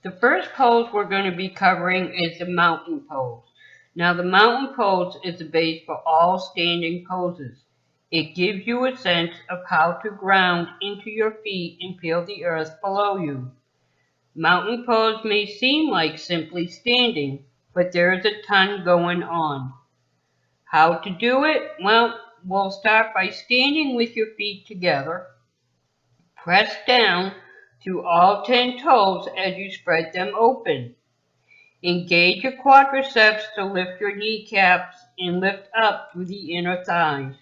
The first pose we're going to be covering is the mountain pose. Now the mountain pose is the base for all standing poses. It gives you a sense of how to ground into your feet and feel the earth below you. Mountain pose may seem like simply standing, but there is a ton going on. How to do it? Well, we'll start by standing with your feet together. Press down through all 10 toes as you spread them open. Engage your quadriceps to lift your kneecaps and lift up through the inner thighs.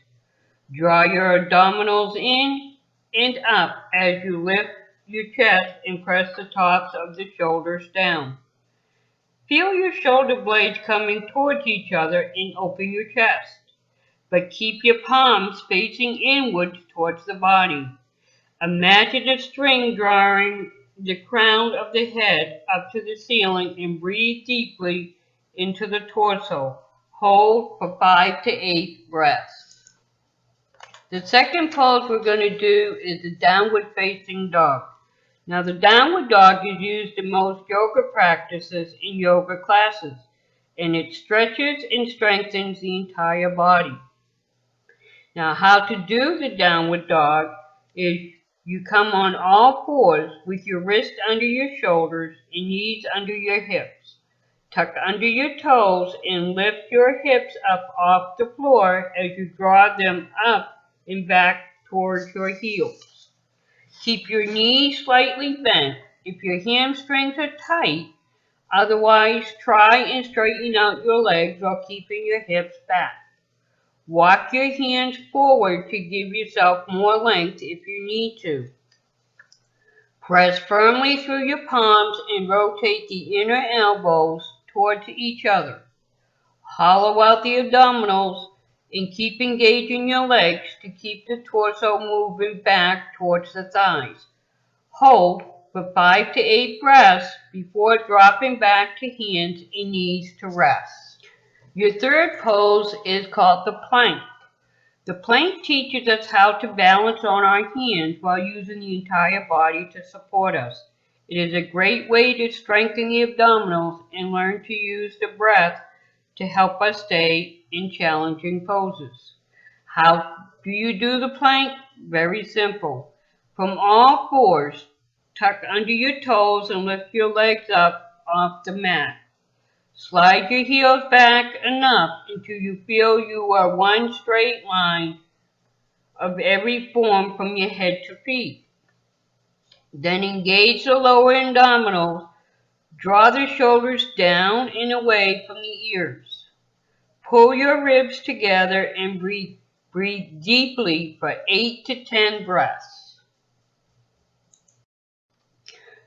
Draw your abdominals in and up as you lift your chest and press the tops of the shoulders down. Feel your shoulder blades coming towards each other and open your chest, but keep your palms facing inwards towards the body. Imagine a string drawing the crown of the head up to the ceiling and breathe deeply into the torso. Hold for 5 to 8 breaths. The second pose we're going to do is the downward facing dog. Now the downward dog is used in most yoga practices in yoga classes, and it stretches and strengthens the entire body. Now how to do the downward dog is you come on all fours with your wrists under your shoulders and knees under your hips. Tuck under your toes and lift your hips up off the floor as you draw them up and back towards your heels. Keep your knees slightly bent if your hamstrings are tight. Otherwise, try and straighten out your legs while keeping your hips back. Walk your hands forward to give yourself more length if you need to. Press firmly through your palms and rotate the inner elbows towards each other. Hollow out the abdominals and keep engaging your legs to keep the torso moving back towards the thighs. Hold for 5 to 8 breaths before dropping back to hands and knees to rest. Your third pose is called the plank. The plank teaches us how to balance on our hands while using the entire body to support us. It is a great way to strengthen the abdominals and learn to use the breath to help us stay in challenging poses. How do you do the plank? Very simple. From all fours, tuck under your toes and lift your legs up off the mat. Slide your heels back enough until you feel you are one straight line of every form from your head to feet. Then engage the lower abdominals. Draw the shoulders down and away from the ears. Pull your ribs together and breathe deeply for 8 to 10 breaths.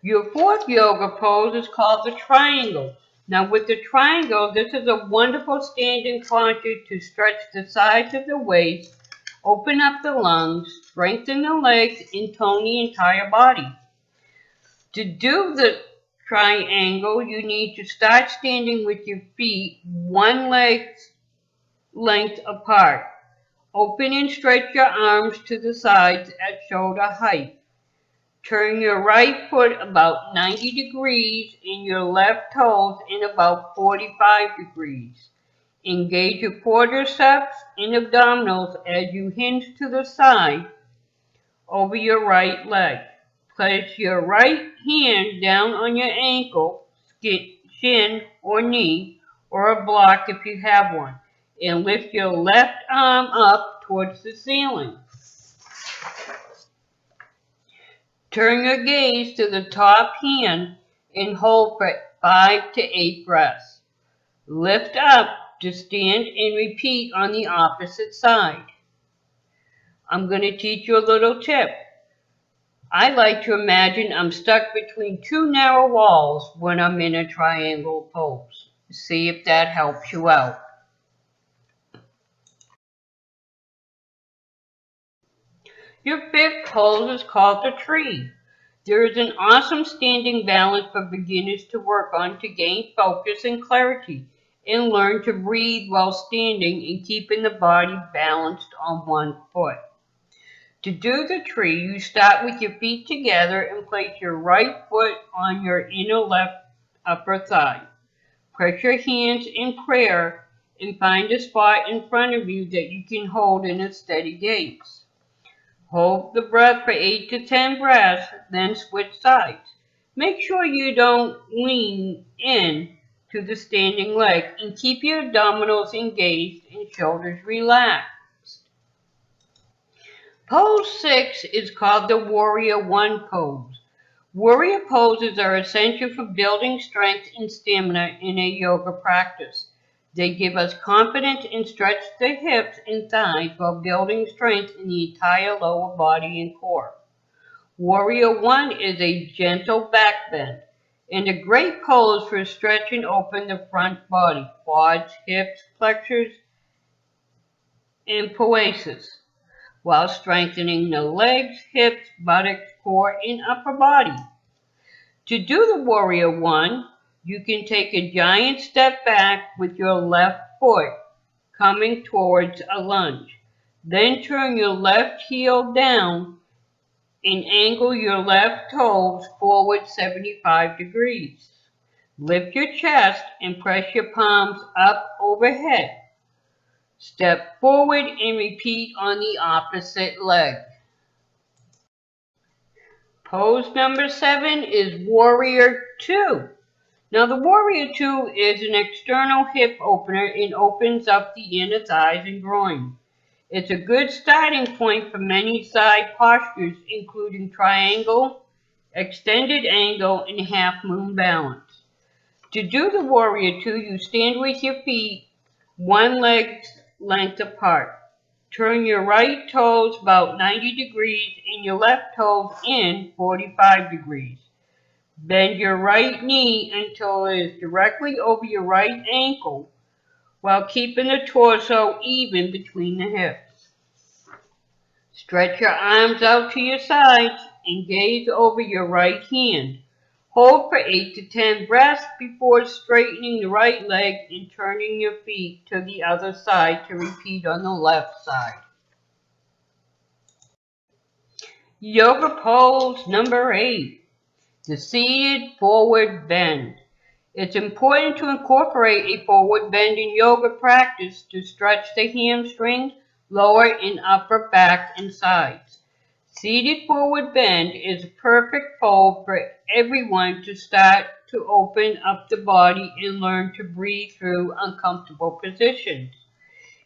Your fourth yoga pose is called the triangle. Now with the triangle, this is a wonderful standing posture to stretch the sides of the waist, open up the lungs, strengthen the legs, and tone the entire body. To do the triangle, you need to start standing with your feet one leg length apart. Open and stretch your arms to the sides at shoulder height. Turn your right foot about 90 degrees and your left toes in about 45 degrees. Engage your quadriceps and abdominals as you hinge to the side over your right leg. Place your right hand down on your ankle, shin, or knee, or a block if you have one, and lift your left arm up towards the ceiling. Turn your gaze to the top hand and hold for 5 to 8 breaths. Lift up to stand and repeat on the opposite side. I'm going to teach you a little tip. I like to imagine I'm stuck between two narrow walls when I'm in a triangle pose. See if that helps you out. Your fifth pose is called the tree. There is an awesome standing balance for beginners to work on to gain focus and clarity and learn to breathe while standing and keeping the body balanced on one foot. To do the tree, you start with your feet together and place your right foot on your inner left upper thigh. Press your hands in prayer and find a spot in front of you that you can hold in a steady gaze. Hold the breath for 8 to 10 breaths, then switch sides. Make sure you don't lean in to the standing leg and keep your abdominals engaged and shoulders relaxed. Pose 6 is called the Warrior One pose. Warrior poses are essential for building strength and stamina in a yoga practice. They give us confidence and stretch the hips and thighs while building strength in the entire lower body and core. Warrior One is a gentle back bend and a great pose for stretching open the front body, quads, hips, flexors, and poses, while strengthening the legs, hips, buttocks, core, and upper body. To do the Warrior One, you can take a giant step back with your left foot coming towards a lunge. Then turn your left heel down and angle your left toes forward 75 degrees. Lift your chest and press your palms up overhead. Step forward and repeat on the opposite leg. Pose number 7 is Warrior Two. Now the Warrior Two is an external hip opener and opens up the inner thighs and groin. It's a good starting point for many side postures, including triangle, extended angle, and half moon balance. To do the Warrior Two, you stand with your feet one leg's length apart. Turn your right toes about 90 degrees and your left toes in 45 degrees. Bend your right knee until it is directly over your right ankle while keeping the torso even between the hips. Stretch your arms out to your sides and gaze over your right hand. Hold for 8 to 10 breaths before straightening the right leg and turning your feet to the other side to repeat on the left side. Yoga pose number 8, the seated forward bend. It's important to incorporate a forward bend in yoga practice to stretch the hamstrings, lower and upper back and sides. Seated forward bend is a perfect pose for everyone to start to open up the body and learn to breathe through uncomfortable positions.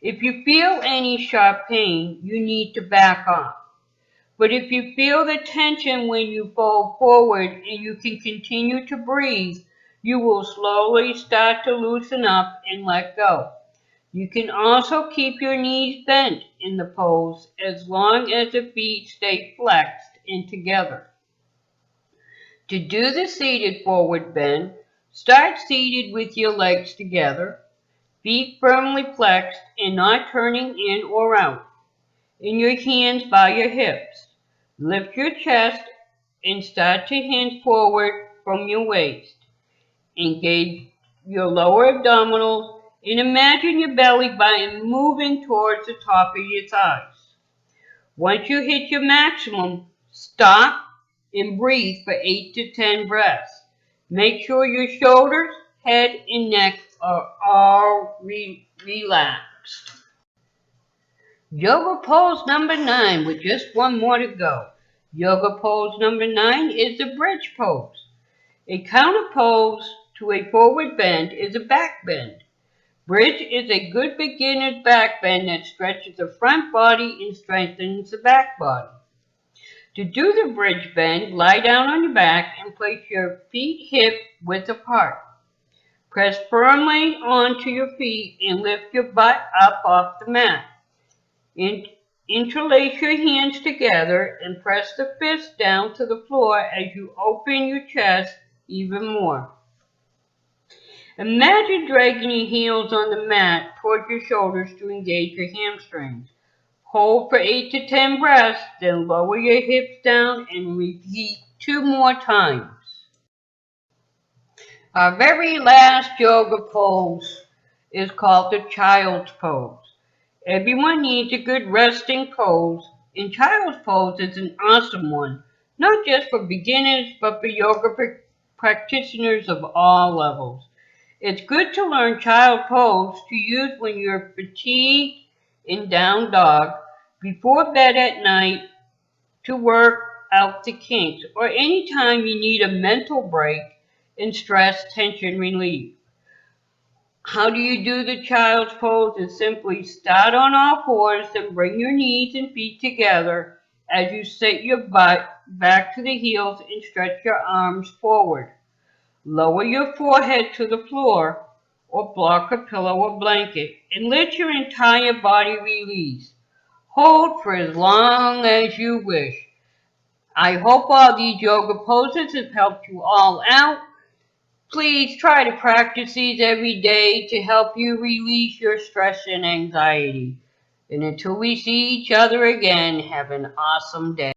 If you feel any sharp pain, you need to back off. But if you feel the tension when you fold forward and you can continue to breathe, you will slowly start to loosen up and let go. You can also keep your knees bent in the pose as long as the feet stay flexed and together. To do the seated forward bend, start seated with your legs together, feet firmly flexed and not turning in or out, and your hands by your hips. Lift your chest and start to hinge forward from your waist. Engage your lower abdominals and imagine your belly button moving towards the top of your thighs. Once you hit your maximum, stop and breathe for 8 to 10 breaths. Make sure your shoulders, head, and neck are all relaxed. Yoga pose number 9 with just one more to go. Yoga pose number 9 is the bridge pose. A counter pose to a forward bend is a back bend. Bridge is a good beginner's back bend that stretches the front body and strengthens the back body. To do the bridge bend, lie down on your back and place your feet hip width apart. Press firmly onto your feet and lift your butt up off the mat. Interlace your hands together and press the fists down to the floor as you open your chest even more. Imagine dragging your heels on the mat towards your shoulders to engage your hamstrings. Hold for 8 to 10 breaths, then lower your hips down and repeat 2 more times. Our very last yoga pose is called the child's pose. Everyone needs a good resting pose And child's pose is an awesome one, not just for beginners, but for yoga practitioners of all levels. It's good to learn child pose to use when you're fatigued in down dog, before bed at night, to work out the kinks, or anytime you need a mental break and stress tension relief. How do you do the child's pose? Is simply start on all fours, then bring your knees and feet together as you set your butt back to the heels and stretch your arms forward. Lower your forehead to the floor or block a pillow or blanket and let your entire body release. Hold for as long as you wish. I hope all these yoga poses have helped you all out. Please try to practice these every day to help you release your stress and anxiety. And until we see each other again, have an awesome day.